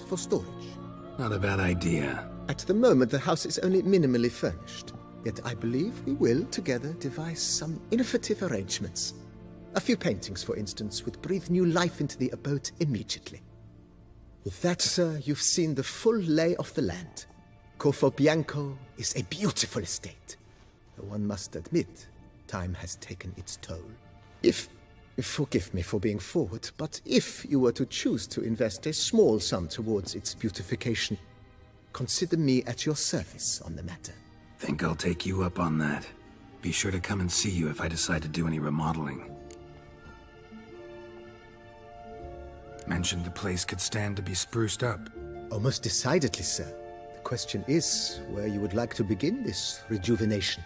for storage. Not a bad idea. At the moment, the house is only minimally furnished. Yet I believe we will, together, devise some innovative arrangements. A few paintings, for instance, would breathe new life into the abode immediately. With that, sir, you've seen the full lay of the land. Corfo Bianco is a beautiful estate. Though one must admit, time has taken its toll. Forgive me for being forward, but if you were to choose to invest a small sum towards its beautification, consider me at your service on the matter. Think I'll take you up on that. Be sure to come and see you if I decide to do any remodeling. Mentioned the place could stand to be spruced up. Oh, most decidedly, sir. The question is where you would like to begin this rejuvenation.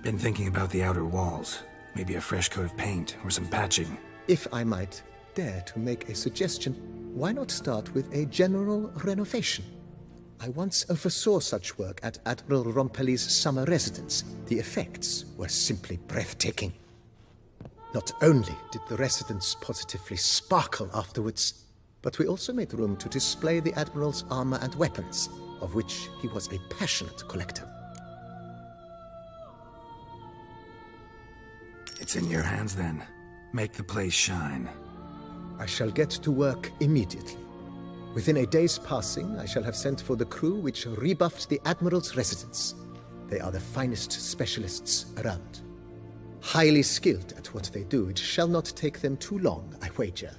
Been thinking about the outer walls. Maybe a fresh coat of paint or some patching. If I might dare to make a suggestion, why not start with a general renovation? I once oversaw such work at Admiral Rompelli's summer residence. The effects were simply breathtaking. Not only did the residence positively sparkle afterwards, but we also made room to display the Admiral's armor and weapons, of which he was a passionate collector. It's in your hands then. Make the place shine. I shall get to work immediately. Within a day's passing, I shall have sent for the crew which rebuffed the Admiral's residence. They are the finest specialists around. Highly skilled at what they do, it shall not take them too long, I wager.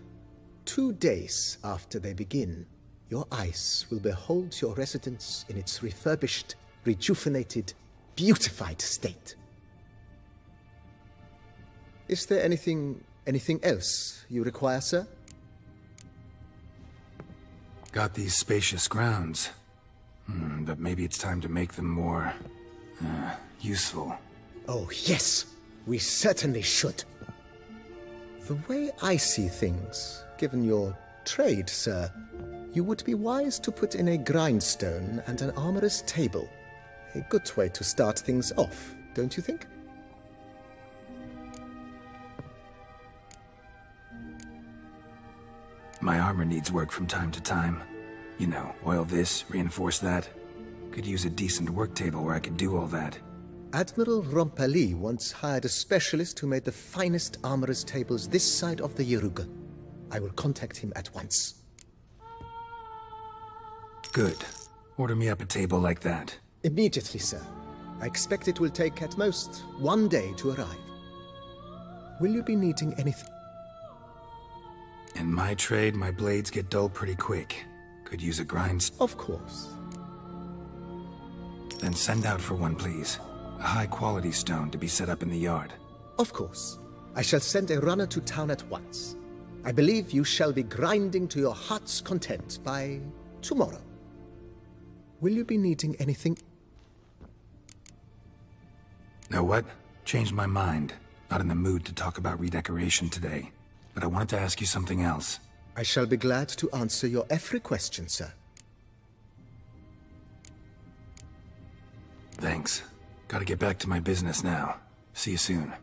2 days after they begin, your eyes will behold your residence in its refurbished, rejuvenated, beautified state. Is there anything else you require, sir? Got these spacious grounds. But maybe it's time to make them more... useful. Oh, yes! We certainly should. The way I see things, given your trade, sir, you would be wise to put in a grindstone and an armorer's table. A good way to start things off, don't you think? My armor needs work from time to time. You know, oil this, reinforce that. Could use a decent work table where I could do all that. Admiral Rompelli once hired a specialist who made the finest armorer's tables this side of the Yeruga. I will contact him at once. Good. Order me up a table like that. Immediately, sir. I expect it will take at most 1 day to arrive. Will you be needing anything? In my trade, my blades get dull pretty quick. Could use a grind... Of course. Then send out for one, please. A high-quality stone to be set up in the yard. Of course. I shall send a runner to town at once. I believe you shall be grinding to your heart's content by tomorrow. Will you be needing anything? Know what? Changed my mind. Not in the mood to talk about redecoration today. But I wanted to ask you something else. I shall be glad to answer your every question, sir. Thanks. Gotta get back to my business now. See you soon.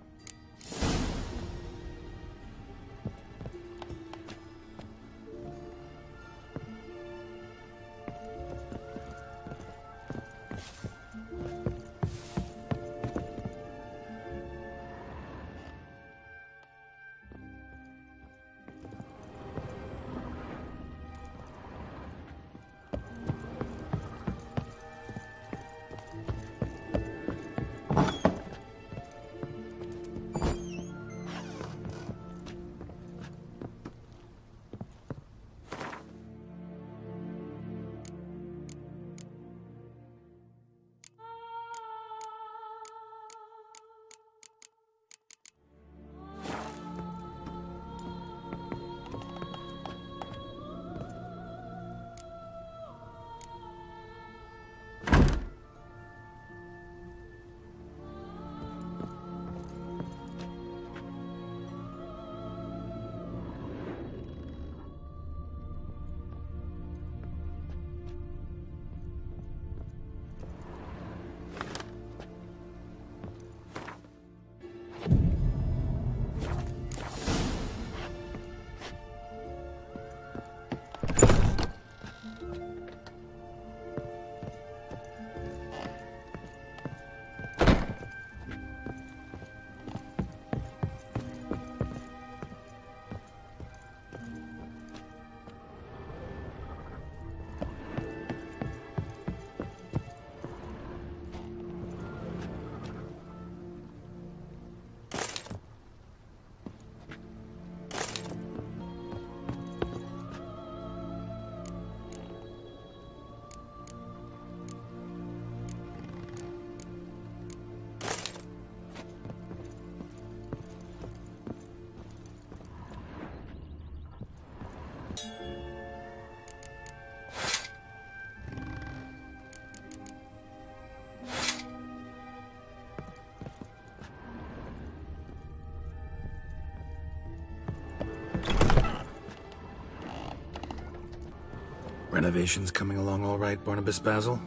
Renovations coming along all right, Barnabas Basil?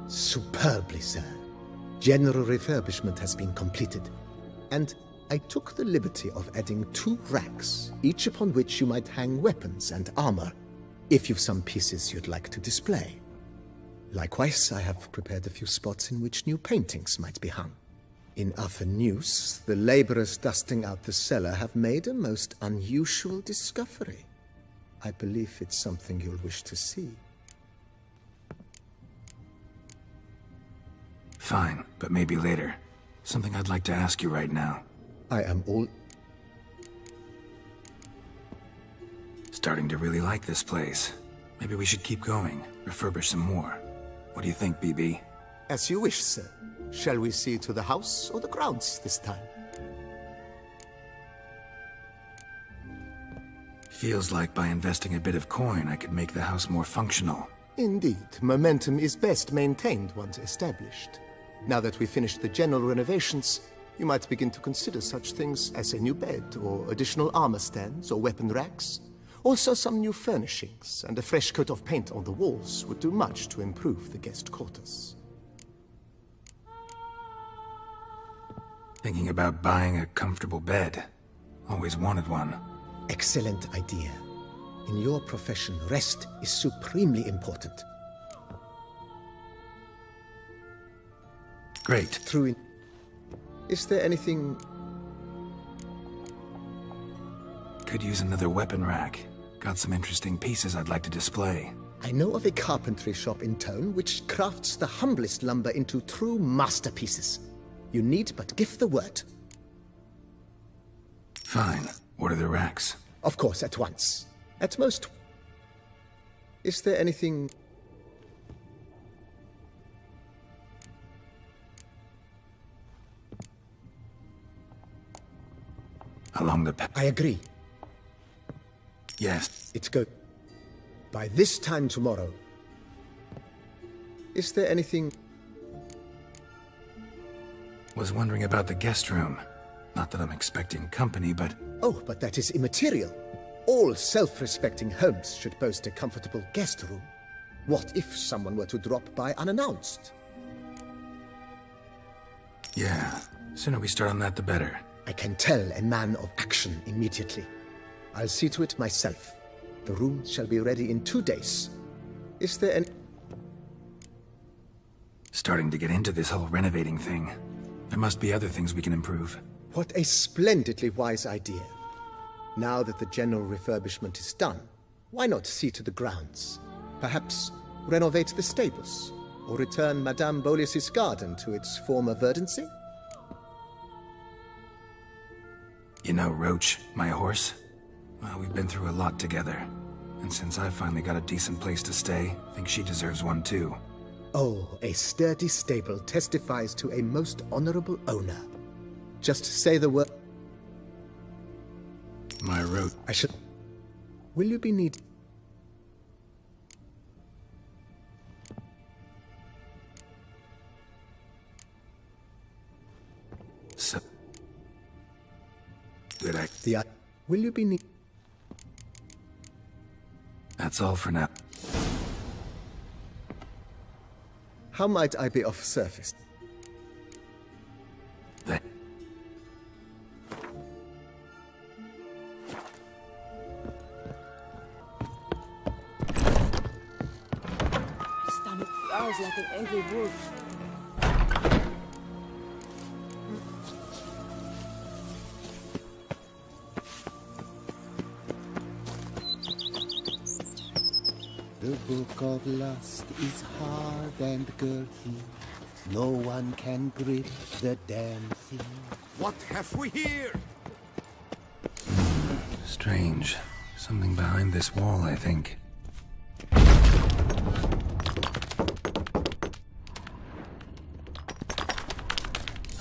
Superbly, sir. General refurbishment has been completed, and I took the liberty of adding 2 racks, each upon which you might hang weapons and armor, if you've some pieces you'd like to display. Likewise, I have prepared a few spots in which new paintings might be hung. In other news, the laborers dusting out the cellar have made a most unusual discovery. I believe it's something you'll wish to see. Fine, but maybe later. Something I'd like to ask you right now. I am all... Starting to really like this place. Maybe we should keep going, refurbish some more. What do you think, BB? As you wish, sir. Shall we see to the house or the grounds this time? Feels like by investing a bit of coin, I could make the house more functional. Indeed, momentum is best maintained once established. Now that we've finished the general renovations, you might begin to consider such things as a new bed, or additional armor stands, or weapon racks. Also some new furnishings, and a fresh coat of paint on the walls would do much to improve the guest quarters. Thinking about buying a comfortable bed. Always wanted one. Excellent idea. In your profession, rest is supremely important. Great. Is there anything... Could use another weapon rack. Got some interesting pieces I'd like to display. I know of a carpentry shop in town which crafts the humblest lumber into true masterpieces. You need but give the word. Fine. Order the racks. Of course, at once. At most... Is there anything... Along the I agree. Yes. It's go... By this time tomorrow... Is there anything... Was wondering about the guest room. Not that I'm expecting company, but... Oh, but that is immaterial. All self-respecting homes should boast a comfortable guest room. What if someone were to drop by unannounced? Yeah. Sooner we start on that, the better. I can tell a man of action immediately. I'll see to it myself. The room shall be ready in 2 days. Is there any... Starting to get into this whole renovating thing. There must be other things we can improve. What a splendidly wise idea. Now that the general refurbishment is done, why not see to the grounds? Perhaps renovate the stables, or return Madame Bolis's garden to its former verdancy? You know Roach, my horse? Well, we've been through a lot together. And since I finally got a decent place to stay, I think she deserves one too. Oh, a sturdy stable testifies to a most honorable owner. Just say the word... My Roach... I should... Will you be need... So... Good I... Will you be need... That's all for now. How might I be of service? That... Stomach growls like an angry wolf. The book of lust is hard and girthy. No one can grip the damn thing. What have we here? Strange. Something behind this wall, I think.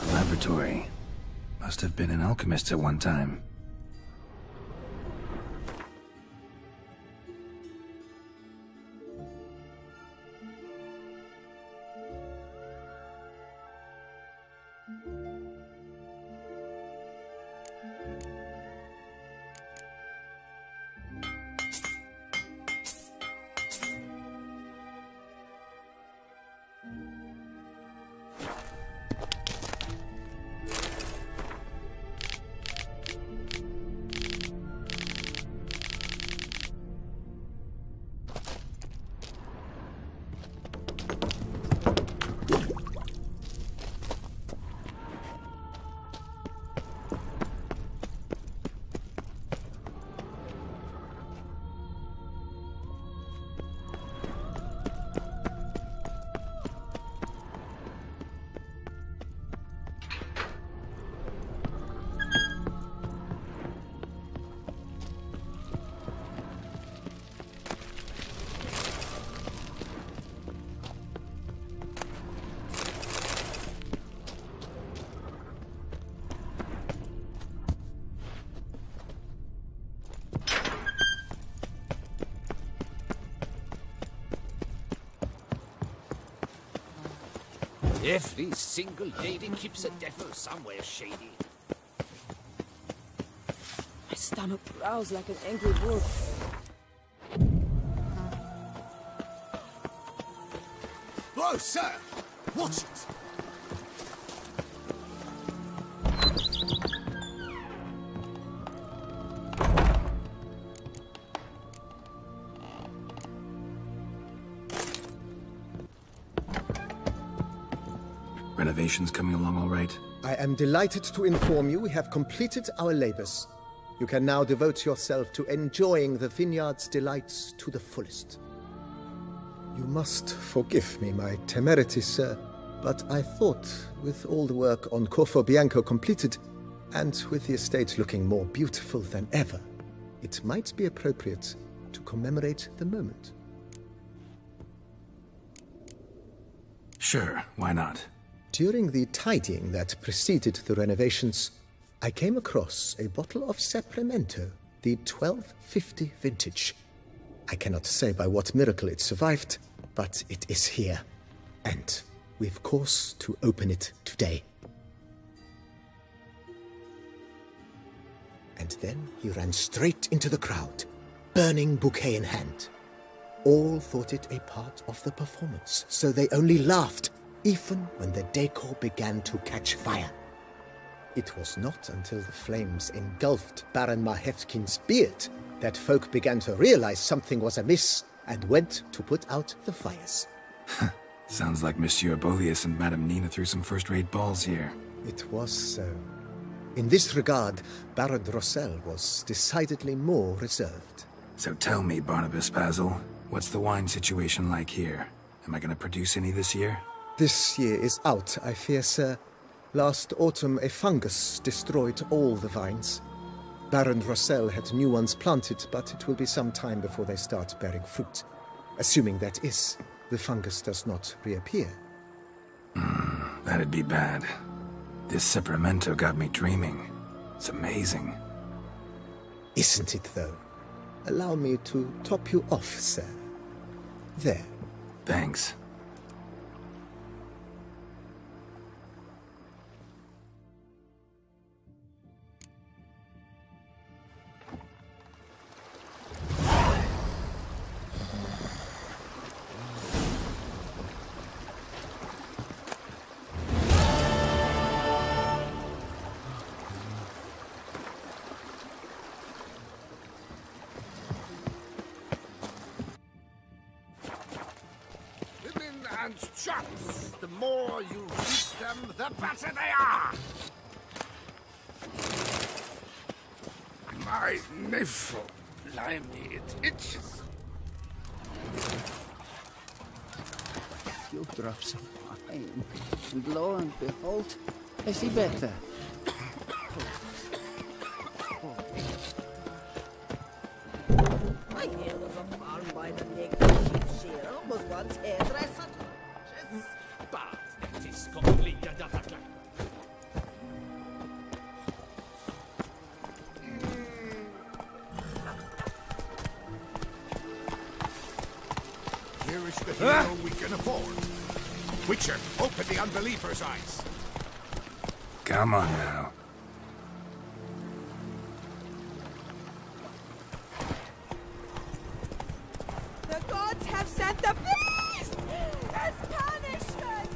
A laboratory. Must have been an alchemist at one time. Every single lady keeps a devil somewhere shady. My stomach growls like an angry wolf. Oh, sir! Watch it! Renovations coming along all right? I am delighted to inform you we have completed our labors. You can now devote yourself to enjoying the vineyard's delights to the fullest. You must forgive me my temerity, sir, but I thought, with all the work on Corfo Bianco completed, and with the estate looking more beautiful than ever, it might be appropriate to commemorate the moment. Sure, why not? During the tidying that preceded the renovations, I came across a bottle of Sapramento, the 1250 vintage. I cannot say by what miracle it survived, but it is here, and we've cause to open it today. And then he ran straight into the crowd, burning bouquet in hand. All thought it a part of the performance, so they only laughed, even when the decor began to catch fire. It was not until the flames engulfed Baron Mahevkin's beard that folk began to realize something was amiss and went to put out the fires. Sounds like Monsieur Bolius and Madame Nina threw some first-rate balls here. It was so. In this regard, Baron Rossel was decidedly more reserved. So tell me, Barnabas Basil, what's the wine situation like here? Am I going to produce any this year? This year is out, I fear, sir. Last autumn, a fungus destroyed all the vines. Baron Rossel had new ones planted, but it will be some time before they start bearing fruit. Assuming that is, the fungus does not reappear. That'd be bad. This Sapramento got me dreaming. It's amazing. Isn't it, though? Allow me to top you off, sir. There. Thanks. And chops! The more you eat them, the better they are! My navel, blimey, it itches. A few drops of wine, and lo and behold, I see better. I hear there's a farm by the neck of sheep shearer was once hairdresser. But it is completely different. Here is the hero we can afford. Witcher, open the unbeliever's eyes. Come on now. The gods have sent the beast as punishment!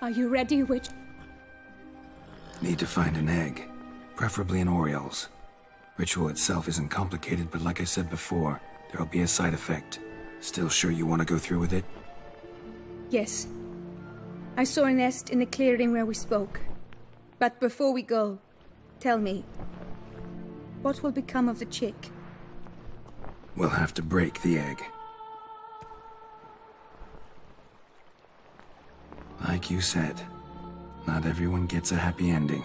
Are you ready, witch? Need to find an egg, preferably an Oriole's. Ritual itself isn't complicated, but like I said before, there'll be a side effect. Still sure you want to go through with it? Yes. I saw a nest in the clearing where we spoke. But before we go, tell me, what will become of the chick? We'll have to break the egg. Like you said, not everyone gets a happy ending.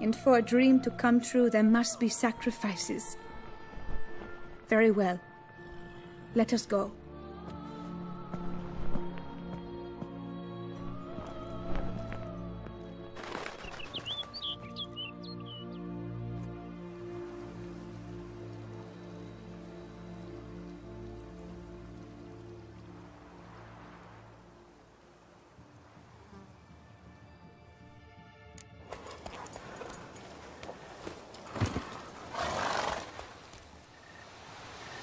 And for a dream to come true, there must be sacrifices. Very well. Let us go.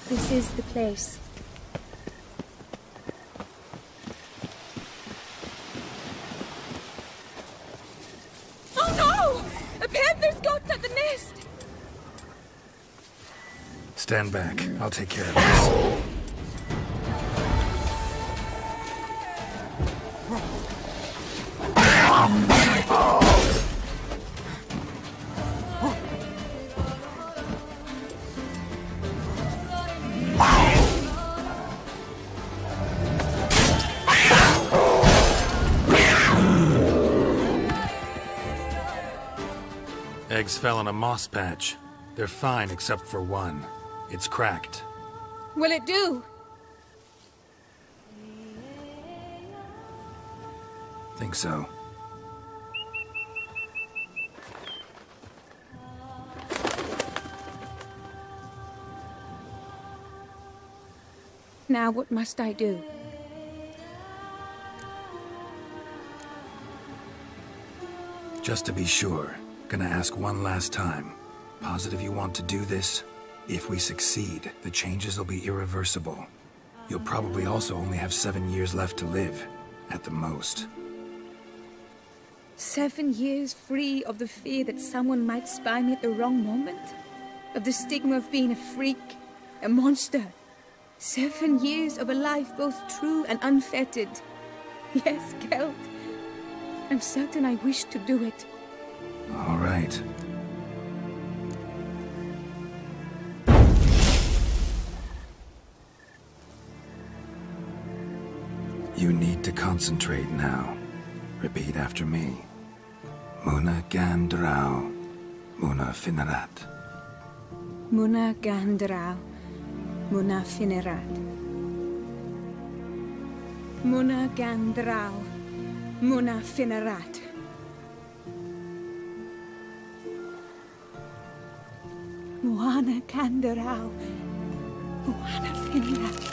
This is the place. Oh no! A panther's got at the nest! Stand back. I'll take care of this. Eggs fell in a moss patch. They're fine except for one. It's cracked. Will it do? Think so. Now what must I do? Just to be sure, gonna ask one last time. Positive you want to do this? If we succeed, the changes will be irreversible. You'll probably also only have 7 years left to live, at the most. 7 years free of the fear that someone might spy me at the wrong moment? Of the stigma of being a freak, a monster? 7 years of a life both true and unfettered. Yes, Kelt. I'm certain I wish to do it. All right. You need to concentrate now. Repeat after me. Muna Gandrau, Muna Finerat. Muna Gandrau, Muna Finerat. Muna Gandrau, Muna Finerat. Muana Gandrau, Muana Finerat.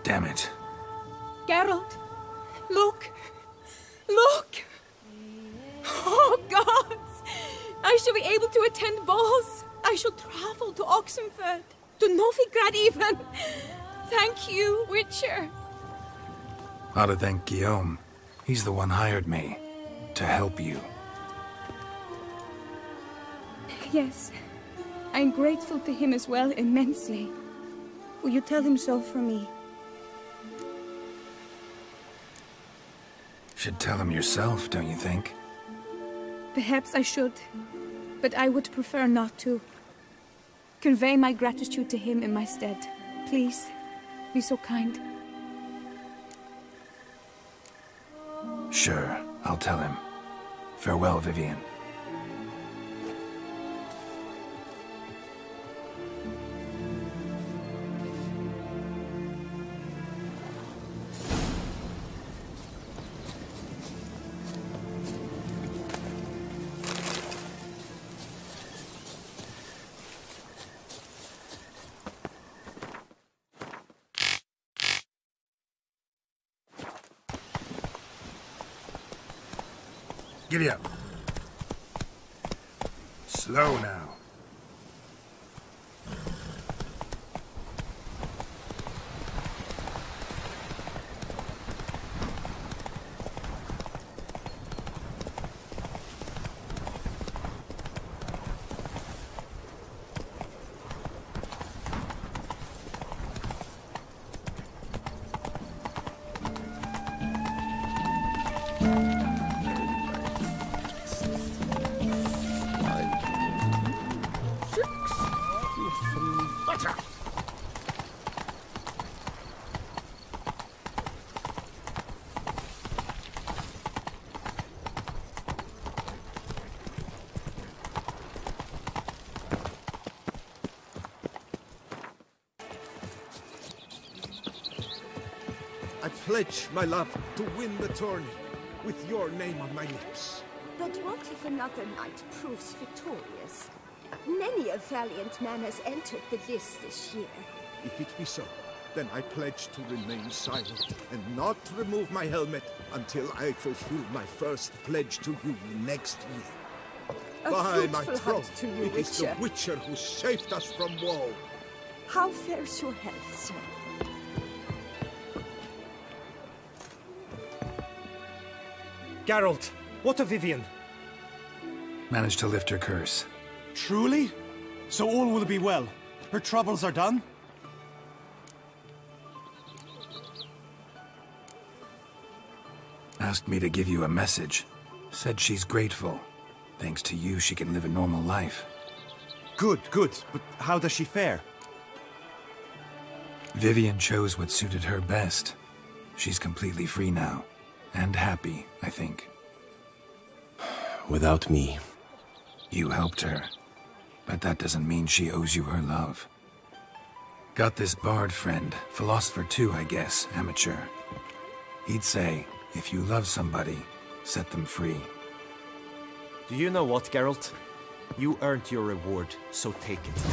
Damn it. Geralt, look! Look! Oh, gods! I shall be able to attend balls. I shall travel to Oxenford, to Novigrad even. Thank you, Witcher. Ought to thank Guillaume. He's the one hired me. To help you. Yes, I'm grateful to him as well, immensely. Will you tell him so for me? Should tell him yourself, don't you think? Perhaps I should, but I would prefer not to. Convey my gratitude to him in my stead. Please, be so kind. Sure, I'll tell him. Farewell, Vivian. Giddy up. Slow now. I pledge my love to win the tourney with your name on my lips. But what if another knight proves victorious? Many a valiant man has entered the list this year. If it be so, then I pledge to remain silent and not remove my helmet until I fulfill my first pledge to you next year. By my troth, to you, it is the Witcher. Witcher who saved us from woe. How fares your health, sir? Geralt, what of Vivian? Managed to lift her curse. Truly? So all will be well. Her troubles are done? Asked me to give you a message. Said she's grateful. Thanks to you, she can live a normal life. Good, good. But how does she fare? Vivian chose what suited her best. She's completely free now. And happy, I think. Without me. You helped her. But that doesn't mean she owes you her love. Got this bard friend, philosopher too, I guess, amateur. He'd say, if you love somebody, set them free. Do you know what, Geralt? You earned your reward, so take it.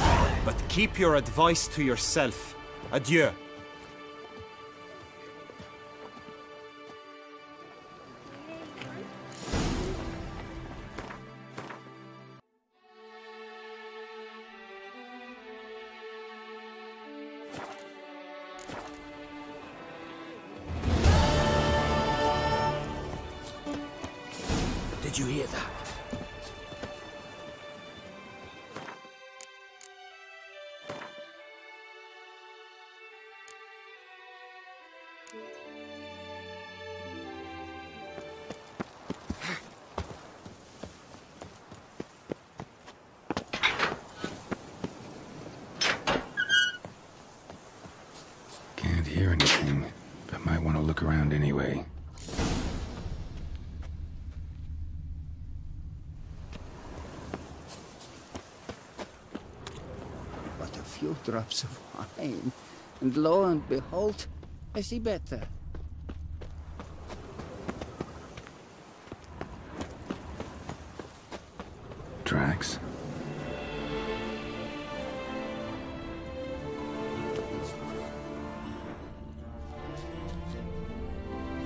But keep your advice to yourself. Adieu. Did you hear that? Can't hear anything, but might want to look around anyway. But a few drops of wine, and lo and behold, I see better. Tracks?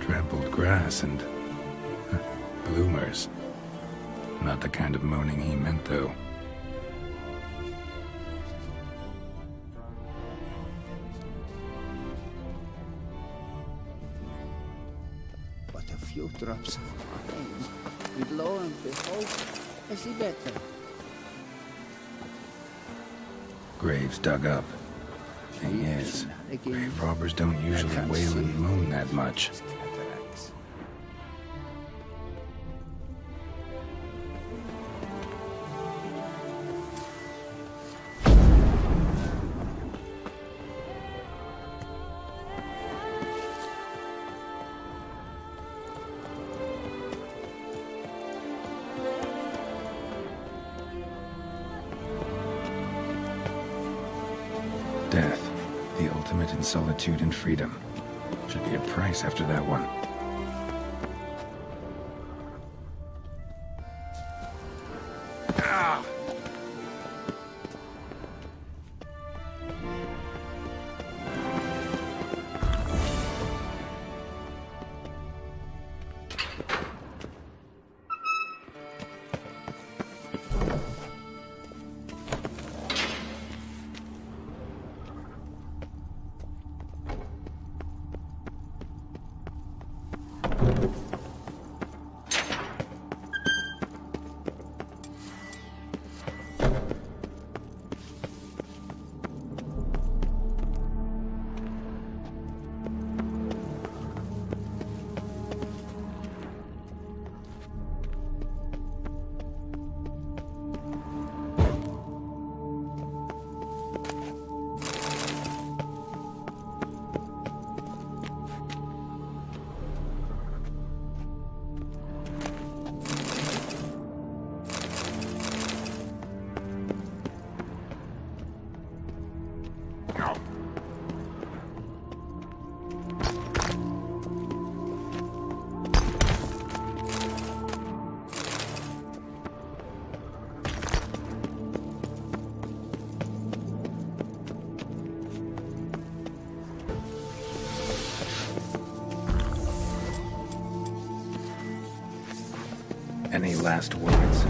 Trampled grass and bloomers. Not the kind of moaning he meant, though. But a few drops of wine, and lo and behold, I see better. Graves dug up. Thing is, grave robbers don't usually wail and moan that much. Cataracts. Death, the ultimate in solitude and freedom. Should be a price after that one. Any last words?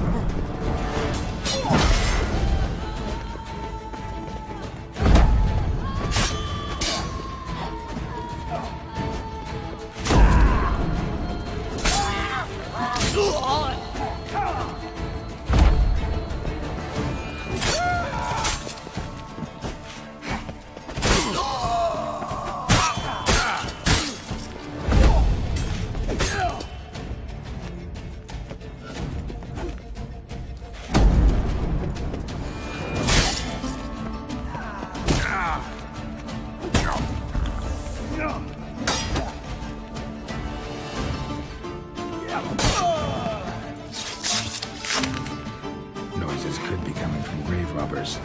Noises could be coming from grave robbers.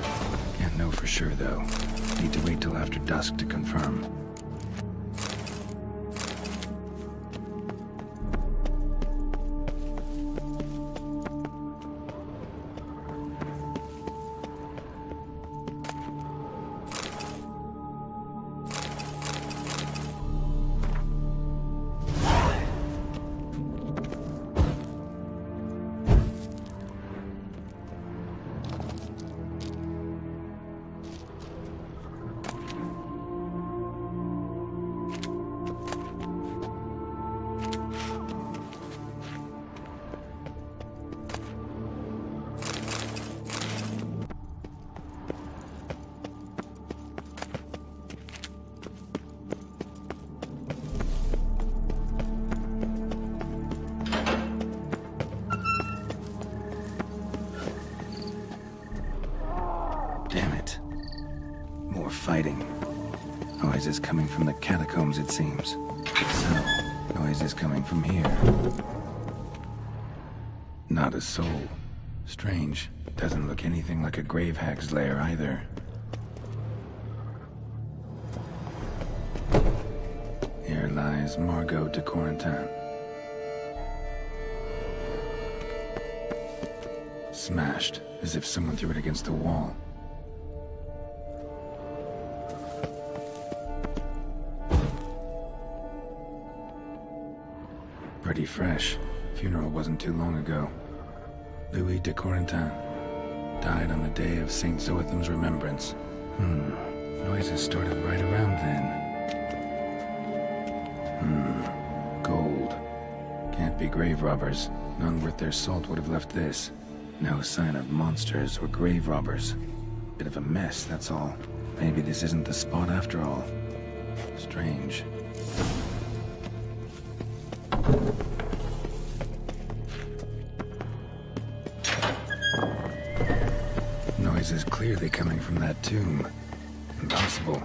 Can't know for sure, though. Need to wait till after dusk to confirm. Damn it. More fighting. Noises coming from the catacombs, it seems. So, noises coming from here. Not a soul. Strange. Doesn't look anything like a grave hag's lair either. Here lies Margot de Corentin. Smashed, as if someone threw it against the wall. Pretty fresh. Funeral wasn't too long ago. Louis de Corentin died on the day of Saint Zoetham's remembrance. Noises started right around then. Gold. Can't be grave robbers. None worth their salt would have left this. No sign of monsters or grave robbers. Bit of a mess, that's all. Maybe this isn't the spot after all. Strange. Noise is clearly coming from that tomb. Impossible.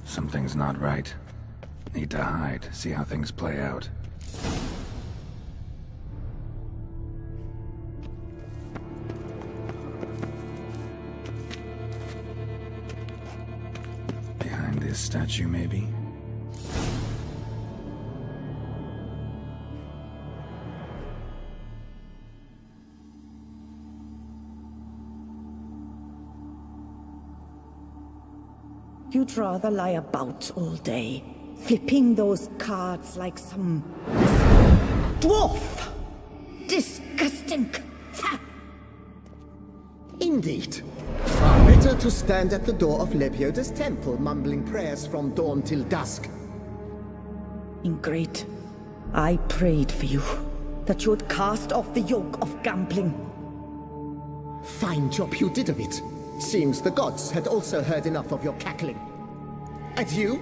Something's not right. Need to hide, see how things play out. Behind this statue, maybe? You'd rather lie about all day, flipping those cards like some dwarf. Disgusting. Indeed. Far better to stand at the door of Lebioda's temple, mumbling prayers from dawn till dusk. Ingrate, I prayed for you, that you would cast off the yoke of gambling. Fine job you did of it. Seems the gods had also heard enough of your cackling. And you?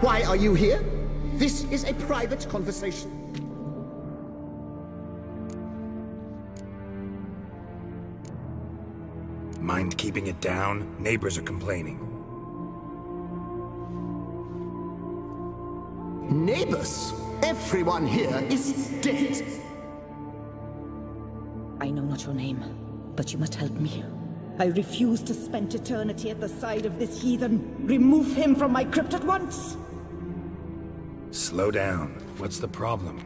Why are you here? This is a private conversation. Mind keeping it down? Neighbors are complaining. Neighbors? Everyone here is dead. I know not your name, but you must help me. I refuse to spend eternity at the side of this heathen. Remove him from my crypt at once! Slow down. What's the problem?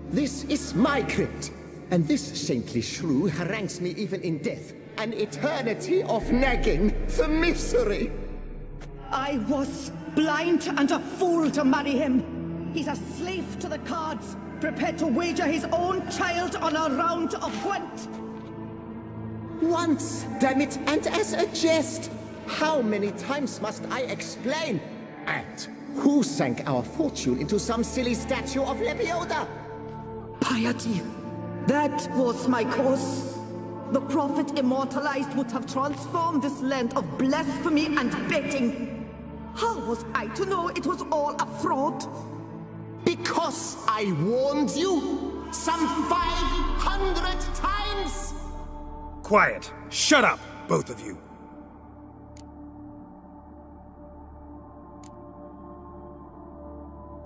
This is my crypt. And this saintly shrew harangues me even in death. An eternity of nagging for misery. I was blind and a fool to marry him. He's a slave to the cards, prepared to wager his own child on a round of Gwent. Once, damn it, and as a jest. How many times must I explain? And who sank our fortune into some silly statue of Lebioda? Piety. That was my cause. The prophet immortalized would have transformed this land of blasphemy and betting. How was I to know it was all a fraud? Because I warned you some 500 times! Quiet! Shut up, both of you!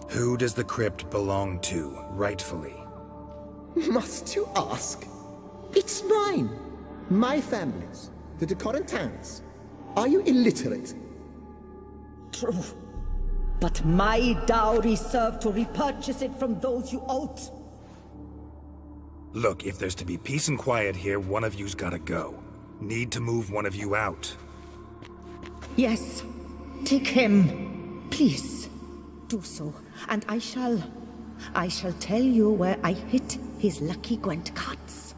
Who does the crypt belong to, rightfully? Must you ask? It's mine. My family's. The de Corentins. Are you illiterate? True. But my dowry served to repurchase it from those you owed. Look, if there's to be peace and quiet here, one of you's gotta go. Need to move one of you out. Yes. Take him. Please. Do so. And I shall tell you where I hid his lucky Gwent cards.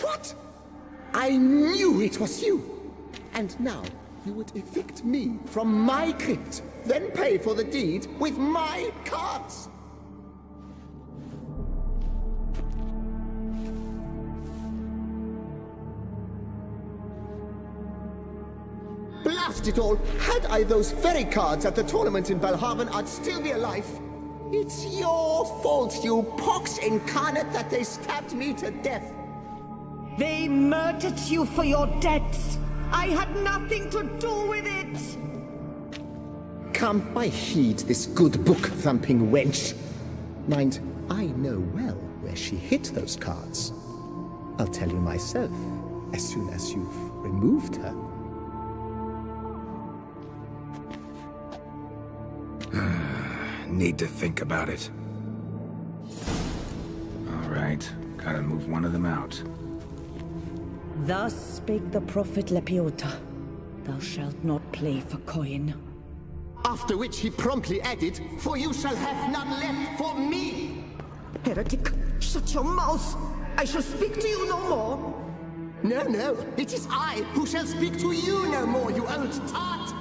What? I knew it was you! And now you would evict me from my crypt, then pay for the deed with my cards! Blast it all! Had I those very cards at the tournament in Belhaven, I'd still be alive. It's your fault, you pox incarnate, that they stabbed me to death. They murdered you for your debts. I had nothing to do with it. Come, I heed this good book-thumping wench. Mind, I know well where she hid those cards. I'll tell you myself, as soon as you've removed her. Need to think about it. Alright, gotta move one of them out. Thus spake the prophet Lepiota. Thou shalt not play for coin. After which he promptly added, "For you shall have none left for me!" Heretic, shut your mouth! I shall speak to you no more! No, no, it is I who shall speak to you no more, you old tart!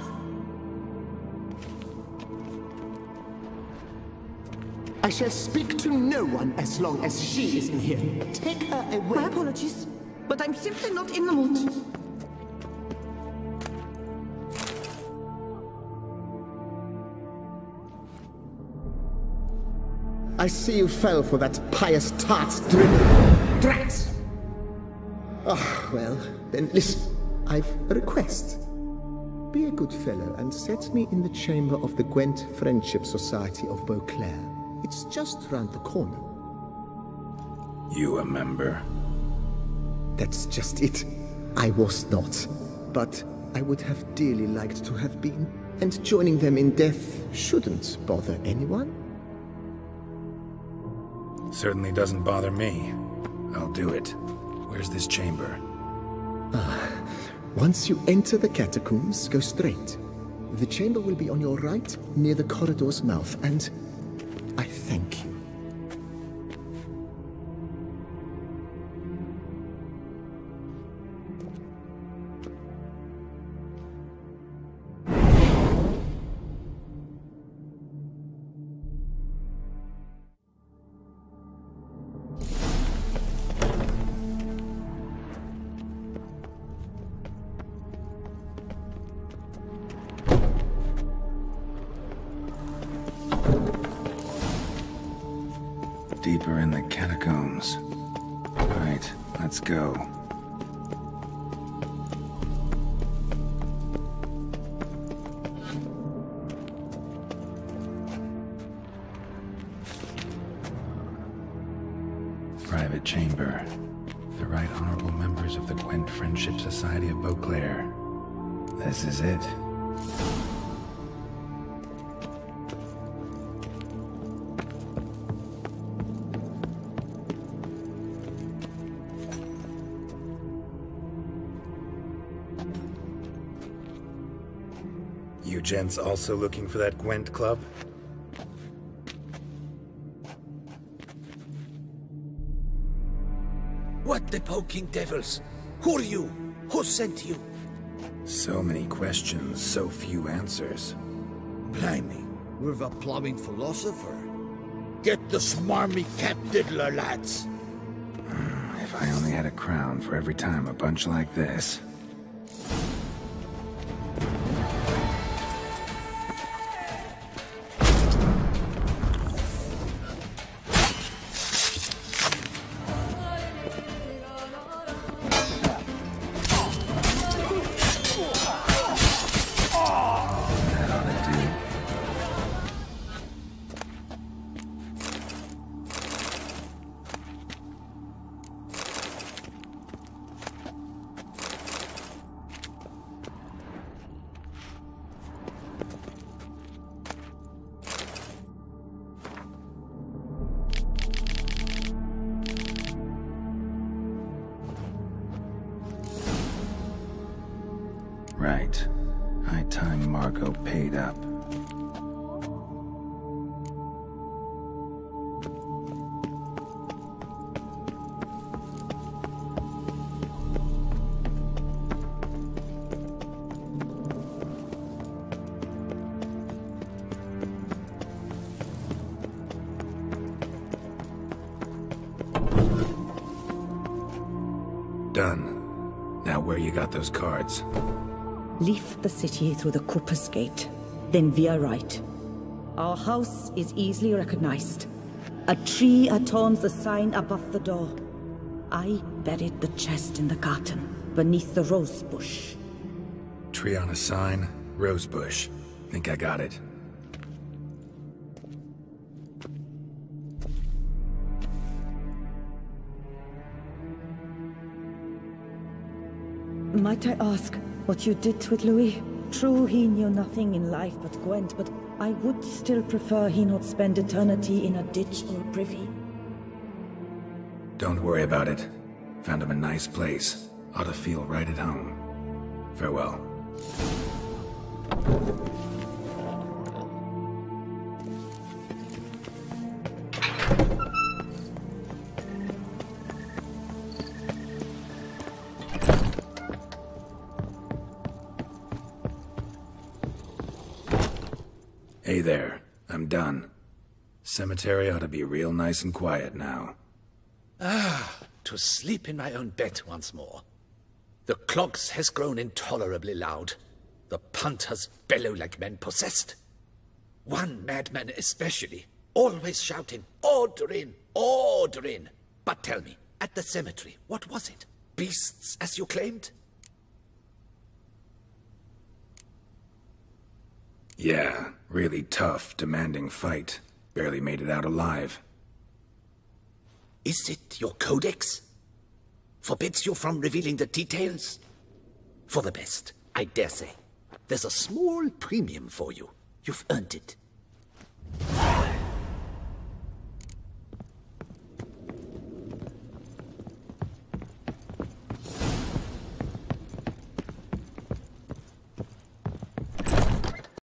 I shall speak to no one as long as she is in here. Take her away. My apologies, but I'm simply not in the mood. I see you fell for that pious tart's dribble. Drats! Oh, well, then listen. I've a request. Be a good fellow and set me in the chamber of the Gwent Friendship Society of Beauclair. It's just round the corner. You a member? That's just it. I was not. But I would have dearly liked to have been. And joining them in death shouldn't bother anyone. Certainly doesn't bother me. I'll do it. Where's this chamber? Once you enter the catacombs, go straight. The chamber will be on your right, near the corridor's mouth, and I thank you. Deeper in the catacombs. Right, let's go. Private chamber. The Right Honorable members of the Gwent Friendship Society of Beauclair. This is it. You gents also looking for that Gwent club? What the poking devils? Who are you? Who sent you? So many questions, so few answers. Blimey, we're the plumbing philosopher. Get the smarmy cap diddler, lads. If I only had a crown for every time a bunch like this. Right. High time Margot paid up. Done. Now where you got those cards? Leave the city through the Cooper's Gate, then veer right. Our house is easily recognized. A tree adorns the sign above the door. I buried the chest in the garden, beneath the rose bush. Tree on a sign, rose bush. Think I got it. Might I ask what you did with Louis? True, he knew nothing in life but Gwent, but I would still prefer he not spend eternity in a ditch or privy. Don't worry about it. Found him a nice place. Ought to feel right at home. Farewell. Hey there, I'm done. Cemetery ought to be real nice and quiet now. To sleep in my own bed once more. The clogs has grown intolerably loud. The punters bellow like men possessed. One madman especially, always shouting, "Order in! Order in!" But tell me, at the cemetery, what was it? Beasts, as you claimed? Yeah, really tough, demanding fight. Barely made it out alive. Is it your codex? Forbids you from revealing the details? For the best, I dare say. There's a small premium for you. You've earned it.